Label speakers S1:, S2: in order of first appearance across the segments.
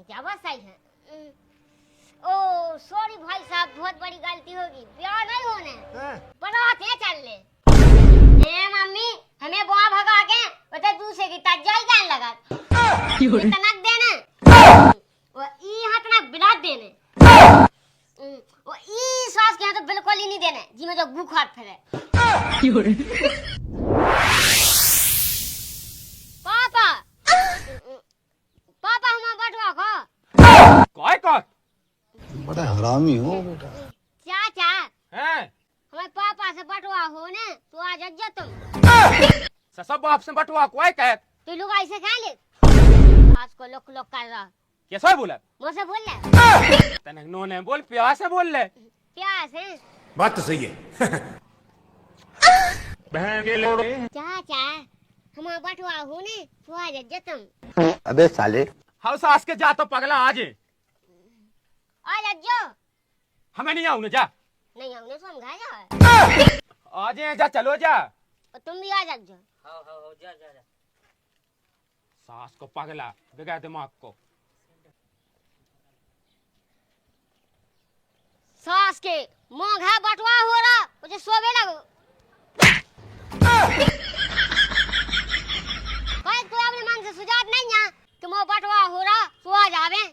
S1: क्या बात सही है। ओ सॉरी भाई साहब, बहुत बड़ी गलती होगी, ब्याह नहीं होने बारात है चल ले। ए मम्मी हमें बुआ भगा के बता दूसरे की तज्जाई जान लगा तनक देने वो ई हाथ ना बिलात देने वो ई सास के हाथ तो बिल्कुल ही नहीं देने जी में जो बुखार फैले। पापा पापा हमारा बटवा को
S2: काय का
S3: बड़ा हरामी हो बेटा।
S1: चाचा
S2: हैं
S1: हमारे पापा से बटवा हो ने तो आ जा तुम
S2: ससा बाप से बटवा कोई कहत
S1: तू लोग ऐसे खा ले आज को लोक लोक कर रहा
S2: कैसे बोला
S1: मुझसे बोल ले
S2: तने नो ने बोल प्यार से बोल ले
S1: प्यार से
S3: बात तो सही है।
S2: बहन के लोड़े
S1: चाचा हमारा बटवा हो ने तो आ जा तुम
S3: अबे साले
S2: हाउ सास के जा तो पगला आज
S1: आ जा
S2: हमें नहीं आऊं जा
S1: नहीं हमने समझा जा
S2: आज जा चलो जा
S1: और तुम भी आ जा
S4: जा
S2: सास को पगला बिगड़ दिमाग को
S1: सास के मोंघा बटवा हो रहा मुझे सोवे लगो कोई कोई अपने मन से सुझाव नहीं है कि मो बटवा हो रहा तो आ जावे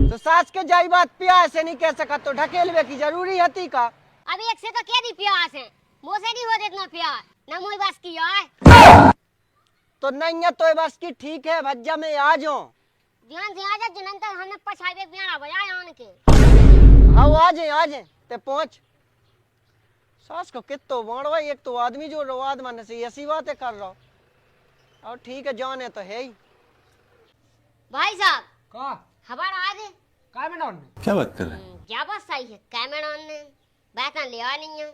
S4: तो सास के जाई बात प्यार से नहीं कह सका तो ढकेलवे की जरूरी हती का।
S1: अब एक से तो कह दी प्यार से मुँह से नहीं हो इतना प्यार न मुझे बस किया है
S4: तो नहीं है तो बस की ठीक है भज्जा में आ जाओ
S1: ध्यान से आ जा जनन तक हमने पछावे बियाना बजाया आन के
S4: आओ आ जाए ते पहुंच सास को कितो बाणवा एक तो आदमी जो रवाद मन से ऐसी बातें कर रहा और ठीक है जाने तो है ही
S1: भाई साहब
S2: का
S1: खबर आ दे
S2: काय में नौन
S3: क्या बात कर रहे हैं?
S1: क्या बात सही है कैमरा ने बैठा ले आ नहीं है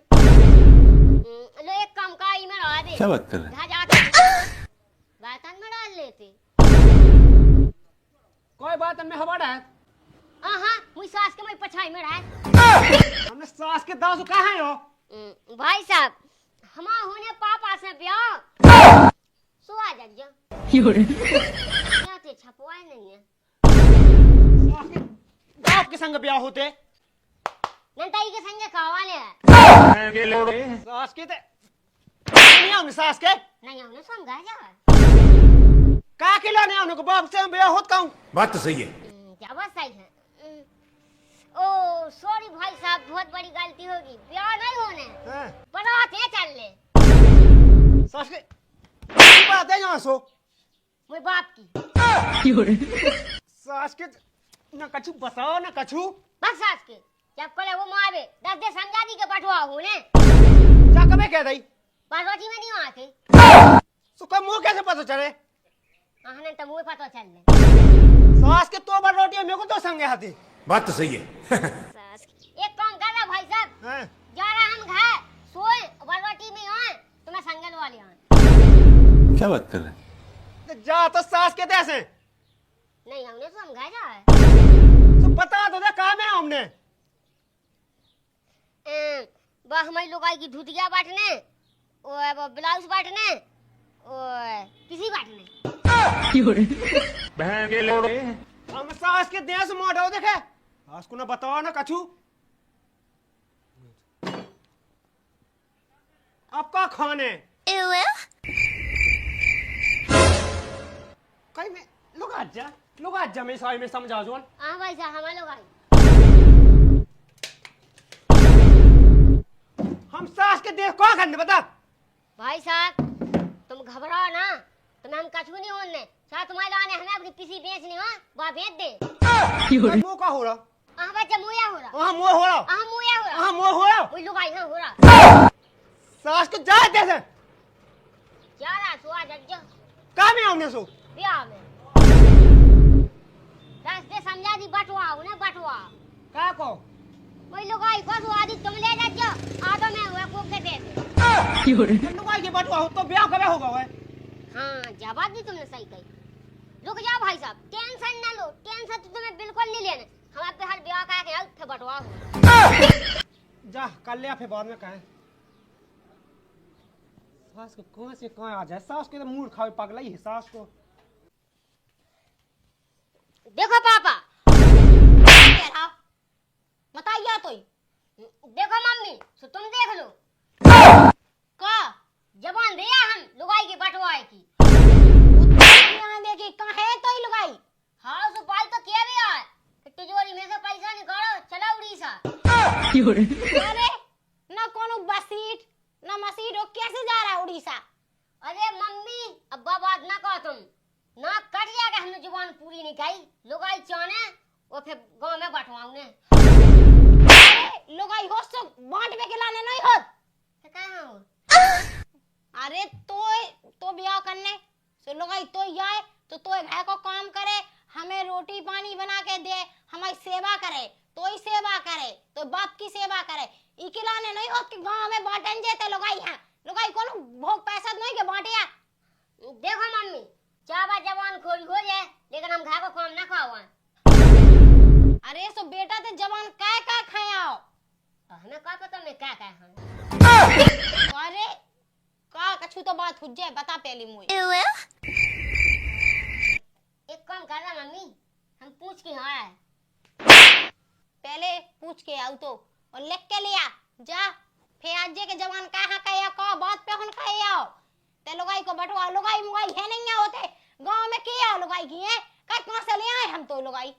S1: लो एक काम का ही में आ दे
S3: क्या बात कर रहे हैं?
S1: घर जाके बैठन में डाल लेते
S2: कोई बात में हमारा है
S1: हां मुई सास के मैं पछाई में रह
S2: हमने सास के दासु कहां है हो
S1: भाई साहब हमा होने पापा से ब्याह सो आ जा क्या ते छपवाए नहीं है
S2: सास के बाप के संग ब्याह होते
S1: नंताई के संगे खावाले है
S2: के लोड़े सास के ते नहीं आऊं सास के
S1: नहीं हमने समझा जा
S2: का के लाने आऊं को बाप से ब्याह होत कहूं
S3: बात तो सही है।
S1: क्या बात सही है। ओ सॉरी भाई साहब, बहुत बड़ी गलती होगी, ब्याह नहीं होने बारात है चल ले
S2: सास के बात है यहाँ सो
S1: मेरे बाप की
S2: सास के ना कछु बताओ ना कछु
S1: बस सास के जब पहले वो मारे 10 दे समझा दी के बटवा होने
S2: क्या कबे कह दई
S1: बारोटी में नहीं आते
S2: सो का मुंह कैसे पता चले
S1: आहने तो मुंह पता चल ले
S2: सास के तो बार रोटी मेरे को तो संगे हाथी
S3: बात तो सही है।
S1: सास की एक काम कर रहा भाई साहब
S2: हैं
S1: जा रहा हम घर सोए बारोटी में आए तो मैं संगल वाले आए
S3: क्या बात कर रहे हैं?
S2: जा तो सास के देसे
S1: नहीं हमने समझा जा है
S2: तो पता तो दे काम है हमने
S1: बा हमारी लोगाई की धुतिया बांटने वो ब्लाउज बांटने और किसी बांटने
S2: बहन के लोड़े हम सास के देश मोड़ो देखे सास को ना बताओ ना कछु आपका खाने कहीं में लोग आजा मैं साई में समझा जोन
S1: हाँ भाई साहब हमारे लोगाई
S2: हम सास के देश को करने बता
S1: भाई साहब तुम घबराओ ना तुम्हें हम कछु नहीं होने साथ तुम्हारे लाने हमें अपनी पीसी बेचनी हो वहाँ बेच दे
S2: मुंह का हो रहा
S1: हाँ बच्चा मुया हो रहा
S2: वहाँ मुंह हो रहा
S1: हाँ मुया हो रहा
S2: वहाँ मुंह हो रहा
S1: वही लोगाई हाँ हो रहा
S2: सास को जा देसे
S1: जा रहा सुआ जज्जो
S2: काम है हमने सो
S1: ब्याह में दे समझा दी बटवा हो ना बटवा
S2: का को
S1: वही लोगाई को सुआ दी तुम ले जज्जो आधो में हुआ को के दे दे
S2: लुगाई के बटवा हो तो ब्याह कबे होगा वे
S1: हाँ जवाब भी तुमने सही कही रुक जाओ भाई साहब टेंशन ना लो टेंशन तो तुम्हें बिल्कुल नहीं लेने हम आप पे हर ब्याह का के थे बटवा हो
S2: जा कल ले फिर बाद में कहें सास को कहां से कहां आ जाए सास के तो मूड खावे पगला ही है सास को
S1: देखो पापा,
S5: कह रहा बताइए तो
S1: देखो मम्मी, सो तुम देख लो।
S5: का
S1: जबान दिया हम लुगाई की बटवाए की।
S5: यहाँ देखी कहाँ है तो ही लगाई।
S1: हाँ सो बाल तो किया भी है। तिजोरी में से पैसा निकालो, चला उड़ीसा।
S5: अरे ना कोनो बसीट ना मसीट, वो कैसे जा रहा है उड़ीसा?
S1: अरे मम्मी, अब्बा बात ना कहो तुम, ना कट जाएगा, हमने जुबान पूरी नहीं कही। लुगाई चाने और फिर गांव में बटवाऊंगे।
S5: अरे लुगाई हो तो बांट में खिलाने नहीं होत।
S1: तो कहाँ हो?
S5: अरे तो ब्याह करने सो लुगाई तो आए तो घर को काम करे, हमें रोटी पानी बना के दे, हमारी सेवा करे, तो ही सेवा करे, तो बाप की सेवा करे। ई खिलाने नहीं होत कि गांव में बांटन जेते लुगाई हैं। लुगाई कोनो भोग पैसा नहीं के बांटिया।
S1: देखो मम्मी, चाबा जवान खोरी हो जाए, लेकिन हम घर को काम ना खावा।
S5: अरे सो बेटा ते जवान काय खाया?
S1: हमें क्या पता मैं क्या खाए।
S5: अरे का कछु तो बात हो जाए, बता पहले मुझे।
S1: एक काम कर रहा मम्मी, हम पूछ के हाँ है।
S5: पहले पूछ के आऊ तो और लिख के लिया जा। फिर आज के जवान कहाँ कहे का बात पे हुन कहे आओ ते लुगाई को बटवा। लुगाई मुगाई है नहीं होते गांव में किया लुगाई की है कहाँ से ले आए हम तो लुगाई।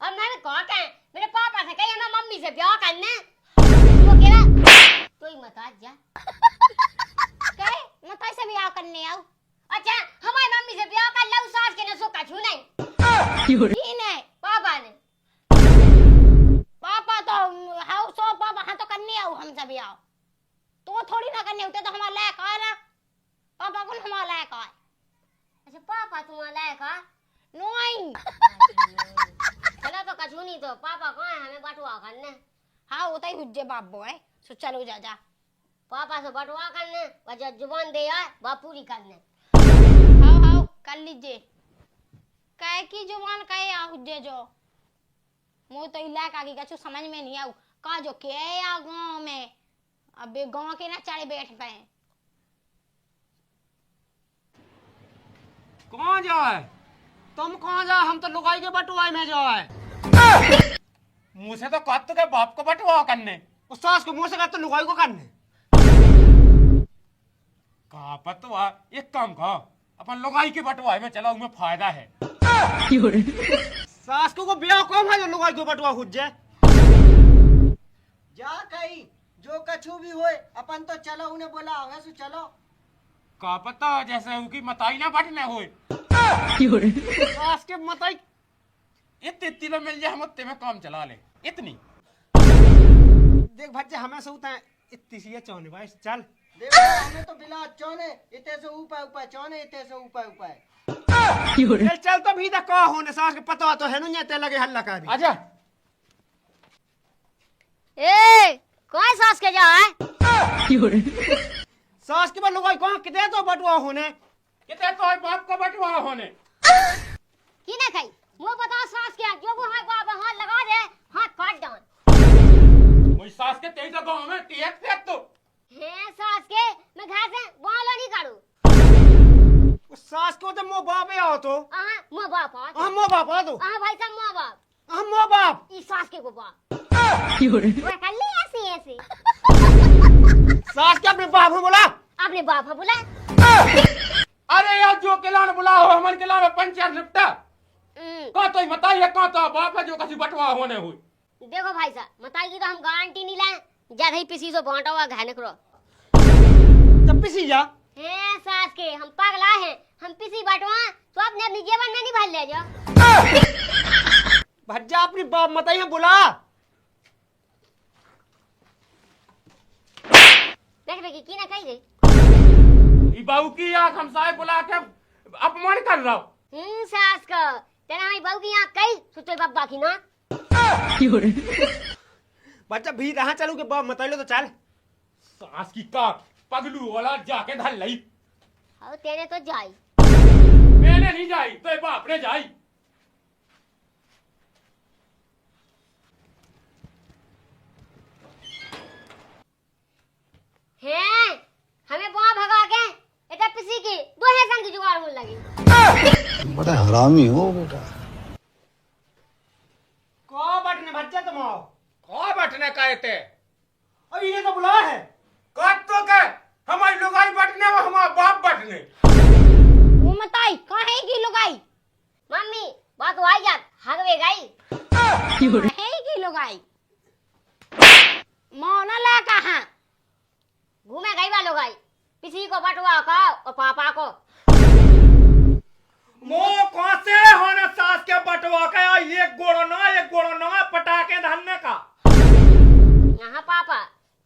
S1: अब मैंने कहा क्या, मेरे पापा से कही हमें मम्मी से ब्याह करने। वो कह रहा तो ही मत आज जा।
S5: कहे मत ऐसे ब्याह करने आओ।
S1: अच्छा हमारी मम्मी से ब्याह कर लव सास के ने सोका छू नहीं।
S5: की नहीं
S1: पापा ने।
S5: पापा तो हाउ सो पापा हाँ तो करने आओ हम सब ब्याह। तो थोड़ी ना करने होते तो हमारा लायक है ना। पापा कौन हमारा लायक है?
S1: अच्छा पापा तुम्हारा लायक है?
S5: नहीं
S1: चलो तो कछू नहीं तो पापा कहाँ है हमें बटवा करने।
S5: हाँ होता ही हुज्जे बाप बो है सो चलो जा जा।
S1: पापा से बटवा करने वजह जुबान दे यार बापूरी करने।
S5: हाँ कर लीजिए। कहे की जुबान कहे आ हुज्जे जो मुझे तो इलाका की कछु समझ में नहीं आऊ का जो के या गांव में अबे गांव के ना चारे बैठ पे।
S2: कौन जाए? तुम कौन जाए? हम तो लुगाई के बटवाए में जाए।
S3: मुंह से तो कत के बाप को बटवा करने,
S2: उस सास को मुंह से कहते लुगाई को करने।
S3: कहा पतवा एक काम कहा अपन लुगाई के बटवाए में चला, उसमें फायदा है।
S2: सास को ब्याह कौन है जो लुगाई को बटवा खुद जाए?
S4: जा कहीं जो कछु भी होए अपन तो चलो उन्हें बोला है सो चलो।
S3: का पता जैसे उनकी मताई ना बटने होए।
S2: सास के मताई
S3: इतनी में मिल जाए हम उतने में काम चला ले। इतनी
S2: देख भज्जे हमें सोता है इतनी सी चौने भाई चल।
S4: देखो हमें तो बिला चौने इतने से ऊपर चौने इतने से ऊपर।
S2: चल चल तो भी तक कहा होने सास के पता तो है नहीं ते लगे हल्ला का भी।
S3: आजा।
S1: ए कौन सास के जा है?
S2: सास के बाद लुगाई कहाँ कितने तो बटवा होने।
S3: कितने तो बाप को बटवा होने
S1: की ना खाई वो बताओ सास के जो वो हाथ बाबा हाथ लगा दे हाथ काट डाल।
S3: वही सास के तेज गांव में टियक फेंक तो
S1: है सास के मैं घर से बालो नहीं काढू।
S2: उस सास को तो मो बाप आओ तो
S1: आहा मो बाप आ
S2: हम मो बाप आ दो
S1: आहा भाई साहब मो बाप
S2: हम मो बाप
S1: ई सास के को बाप वो कर ली ऐसी ऐसी।
S2: सास के अपने बाप को बोला
S1: आपने बाप है बोला।
S3: अरे यार जो किलान बुलाओ हमारे किला में पंचायत निपटा कहा तो बताइए कहा तो बाप है जो कसी बटवा होने हुई।
S1: देखो भाई साहब मताई की तो हम गारंटी नहीं लाए ज्यादा ही पिसी से बांटा हुआ घाने करो
S2: जब पिसी जा
S1: है सास के हम पगला हैं हम पिसी बटवा तो अपने अपनी जेबन में नहीं भर ले जाओ।
S2: भज्जा अपनी बाप मताई हम बुला
S1: देख देखी की ना कही गई
S3: ई बाबू की आंख हम साहे बुला के अपमान कर रहा हूँ।
S1: सास का तेरा हमारी बहू की आँख कही सुते बब्बा की ना।
S2: बच्चा भी रहा चलू के बाप मताई लो तो चल।
S3: सास की का पगलू वाला जाके धर लई।
S1: हाँ तेरे तो जाई
S3: मैंने नहीं जाई तो बाप ने जाई।
S1: हैं हमें बुआ भगा के इधर पिसी की दो है संग की जुगाड़ होने लगी।
S6: बड़ा हरामी हो बेटा।
S2: माओ
S3: कहाँ बैठने कहते
S2: और ये तो बुला है
S3: कब तो कह हमारी लुगाई बैठने वो हमारा बाप बैठने
S5: वो मताई कहाँ की लुगाई?
S1: मम्मी बात हो आई जात हगवे गई
S5: कहाँ की लुगाई? मोना ला कहाँ?
S1: घूमे गई वालों गई किसी को बटवा का और पापा को
S3: मुंह कौन से होने सास के बटवा का एक गोड़ो ना पटाखे धरने का
S1: यहाँ पापा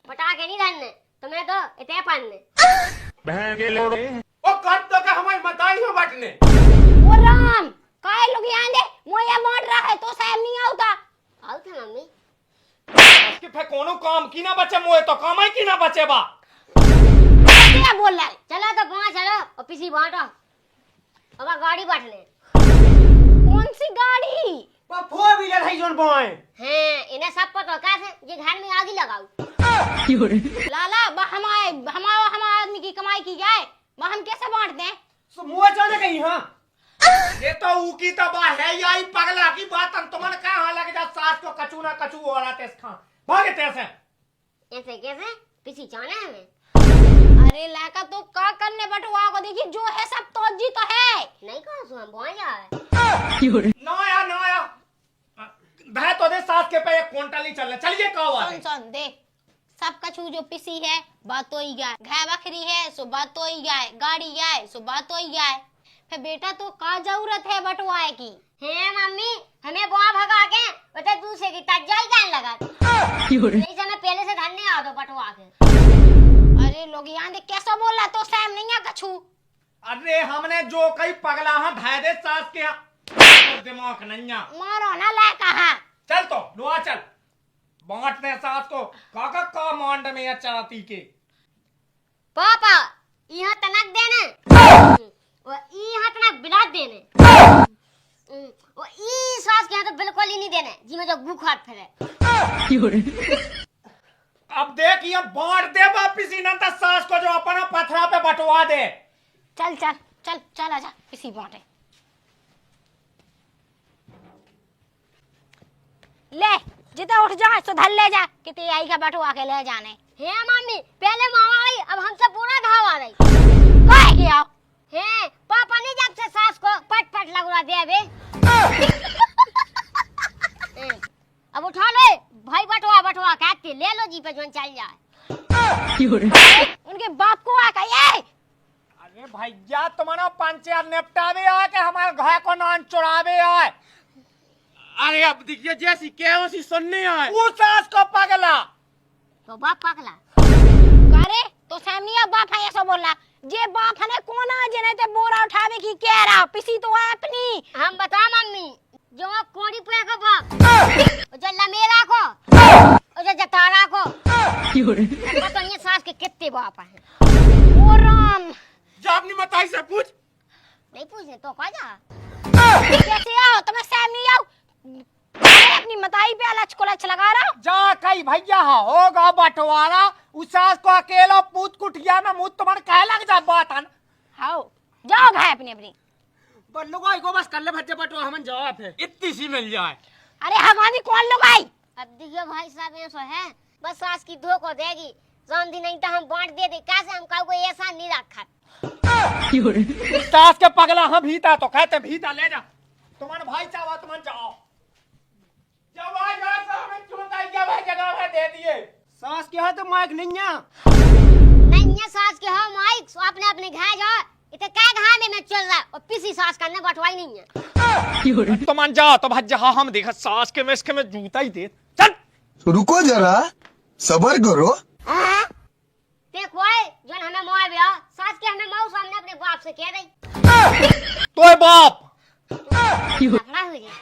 S1: पटाखे नहीं धरने तुम्हें तो इतने पढ़ने
S2: बहन के लोड़े
S3: वो कब तो कह हमारी मताई हो बैठने
S5: वो राम काय लोग यहाँ दे मोया मोड़ रहा है तो साहब नहीं आता।
S1: आओ थे मम्मी
S3: कि फिर कोनो काम की ना बचे मोए तो काम ही की ना बचे बा
S5: क्या बोल रहा है?
S1: चलो तो वहाँ चलो और पीसी बांटो अब गाड़ी बैठने
S5: कौन सी गाड़ी?
S2: फोर व्हीलर है जोन बोए
S1: हैं इन्हें सब पता कैसे ये घर में आग ही लगाओ
S5: लाला हमारा आदमी की कमाई की जाए वह हम कैसे बांटते हैं?
S2: सो मुंह जाने कहीं हां
S3: ये तो ऊकी तो बा है यही पगला की बात हम तुमने कहा लग जा सास को कचू ना कचू हो रहा थे खा भागे तेसे
S1: ऐसे कैसे पीसी चाने हमें
S5: अरे लाका तो का करने बटुआ को देखी जो है सब तो जी तो है
S1: नहीं कहा सो हम बोल जाए
S3: नया भै तो दे सास के पे एक क्विंटल ही चल चलिए कहो
S5: सुन देख सब कछु जो पिसी है बात तो ही गाय घा बकरी है सो बात तो ही गाय गाड़ी गाय सो बात तो ही गाय फिर बेटा तो का जरूरत है बटुआए की?
S1: हैं मम्मी हमें बुआ भगा के बता दूसरे की तज्जा ही जान लगा नहीं समय पहले से धरने आओ तो बटवा के
S5: अरे लोग यहाँ देख कैसा बोल रहा तो सैम नहीं है कछु
S3: अरे हमने जो कई पगला हम भै दे सास के यहाँ दिमाग नहीं है
S5: मारो ना ला कहा
S3: चल तो नुआ चल बांटने सास को काका का मांड में चाहती के
S1: पापा यहाँ तनक देने वो यहाँ तनक बिलात देने वो ई सास के यहाँ तो बिल्कुल ही नहीं देने जी में जो बुखार फिरे
S3: अब देख ये बांट दे वापिस इन्हें तो सास को जो अपना पथरा पे बटवा दे
S5: चल चल चल चल आजा किसी बांटे ले जितना उठ जा तो धर ले जा कितनी आई का बटुआ के ले जाने
S1: हे मम्मी पहले मामा आई अब हमसे पूरा घाव आ गई
S5: कह गया
S1: हे पापा नहीं जब से सास को पट पट लगवा दे बे अब उठा ले भाई बटवा बटवा कहते ले लो जी पे जोन चल जाए
S5: उनके बाप को आ गया
S3: अरे भैया तुम्हारा पंचायत निपटावे आए कि हमारे घर को नान चुरावे आए अरे अब देखिए जैसी क्या उसी सुनने आए वो सास को पगला
S1: तो बाप पकला
S5: करे तो सामने बाप है ऐसा बोला जे बाप है कौन आ जने ते बोरा उठावे की कह रहा पिसी तो है अपनी
S1: हम बता मम्मी जो कोड़ी पे को बाप जो लमेरा को और जो जतारा को तो ये सास के कितने बाप हैं
S5: ओ राम
S3: जब अपनी मताई से पूछ
S1: नहीं पूछने तो कह जा
S5: कैसे आओ तुम्हें सामने आओ अपनी मताई पे अलच को लच लगा रहा
S3: जा कई भैया होगा बंटवारा उस सास को अकेला पूत कुटिया में मुझ तुम्हारे कह लग जा बात है
S5: आओ जाओ भाई अपनी अपनी
S2: बल्लू को बस कर ले भज्जे बटवा हम जवाब है
S3: इतनी सी मिल जाए
S5: अरे हमारी कौन लोग आई
S1: अब देखियो भाई साहब ऐसा है बस सास की धो को देगी समझी नहीं तो हम बांट दे दे कैसे हम को ऐसा नहीं रखा
S3: सास के पगला हम भीता तो कहते भीता ले जा तुम्हारे भाई चाहो तुम जाओ जब आ जाए तो हमें चुनता है जगह में दे दिए
S2: सास के हाथ तो माइक नहीं है
S1: नहीं है सास के हो माइक सो अपने अपने घर जाओ इतने क्या घाने में चल रहा और पिसी सास करने बटवाई नहीं है
S3: तुम जाओ तो भज्जा हम देखा सास के में इसके में जूता ही दे चल
S6: रुको जरा सबर करो
S1: देखो जो हमें मोए बिया सास के हमें मौस हमने अपने बाप से कह रही
S3: तो बाप
S1: झगड़ा हो गया